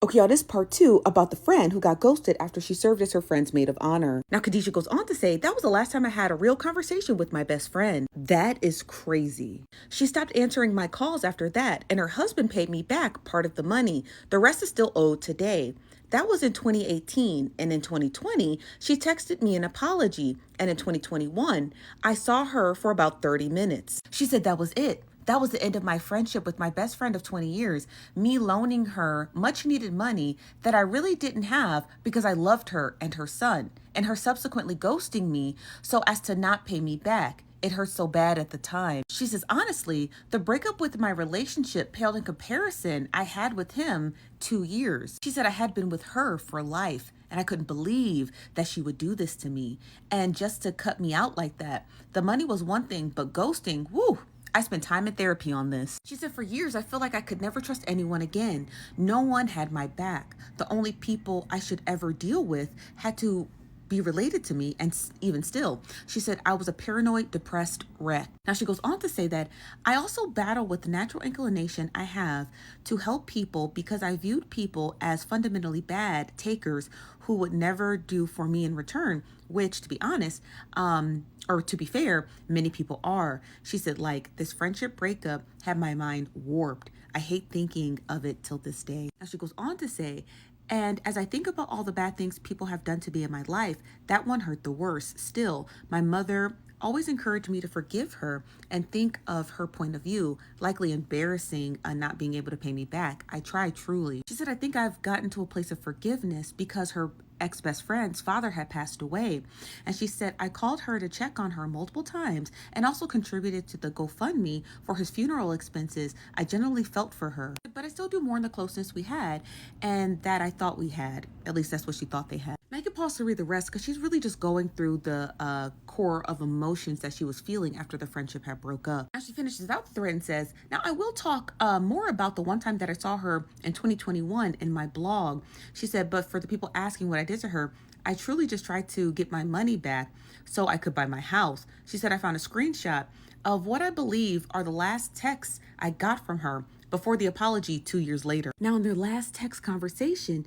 Okay, y'all, this part two about the friend who got ghosted after she served as her friend's maid of honor. Now, Khadijah goes on to say, that was the last time I had a real conversation with my best friend. That is crazy. She stopped answering my calls after that, and her husband paid me back part of the money. The rest is still owed today. That was in 2018, and in 2020, she texted me an apology, and in 2021, I saw her for about 30 minutes. She said that was it. That was the end of my friendship with my best friend of 20 years, me loaning her much needed money that I really didn't have because I loved her and her son, and her subsequently ghosting me so as to not pay me back. It hurt so bad at the time. She says, honestly, the breakup with my relationship paled in comparison I had with him 2 years. She said I had been with her for life. And I couldn't believe that she would do this to me. And just to cut me out like that. The money was one thing, but ghosting, whoo, I spent time in therapy on this. She said, for years, I feel like I could never trust anyone again. No one had my back. The only people I should ever deal with had to be related to me, and even still, she said, I was a paranoid, depressed wreck. Now, she goes on to say that I also battle with the natural inclination I have to help people because I viewed people as fundamentally bad takers who would never do for me in return, which, to be honest, or to be fair, many people are. She said, like, this friendship breakup had my mind warped. I hate thinking of it till this day. Now, she goes on to say, and as I think about all the bad things people have done to me in my life, that one hurt the worst. Still, my mother always encouraged me to forgive her and think of her point of view, likely embarrassing not being able to pay me back. I try truly. She said, I think I've gotten to a place of forgiveness because her ex-best friend's father had passed away. And she said, I called her to check on her multiple times and also contributed to the GoFundMe for his funeral expenses. I genuinely felt for her, but I still do mourn the closeness we had and that I thought we had. At least that's what she thought they had. I can pause to read the rest because she's really just going through the core of emotions that she was feeling after the friendship had broke up. Now she finishes out the thread and says, now I will talk more about the one time that I saw her in 2021 in my blog. She said, but for the people asking what I did to her, I truly just tried to get my money back so I could buy my house. She said, I found a screenshot of what I believe are the last texts I got from her before the apology 2 years later. Now, in their last text conversation,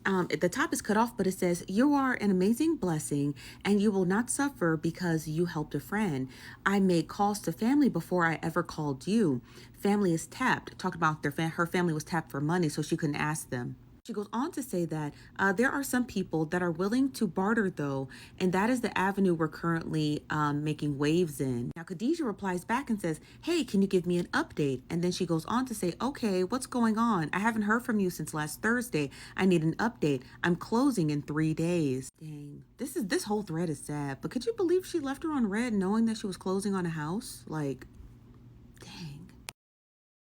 the top is cut off, but it says, you are an amazing blessing and you will not suffer because you helped a friend. I made calls to family before I ever called you. Family is tapped. Talked about her family was tapped for money, so she couldn't ask them. She goes on to say that there are some people that are willing to barter, though, and that is the avenue we're currently making waves in. Now, Khadijah replies back and says, hey, can you give me an update? And then she goes on to say, okay, what's going on? I haven't heard from you since last Thursday. I need an update. I'm closing in 3 days. Dang, this whole thread is sad, but could you believe she left her on red knowing that she was closing on a house? Like, dang.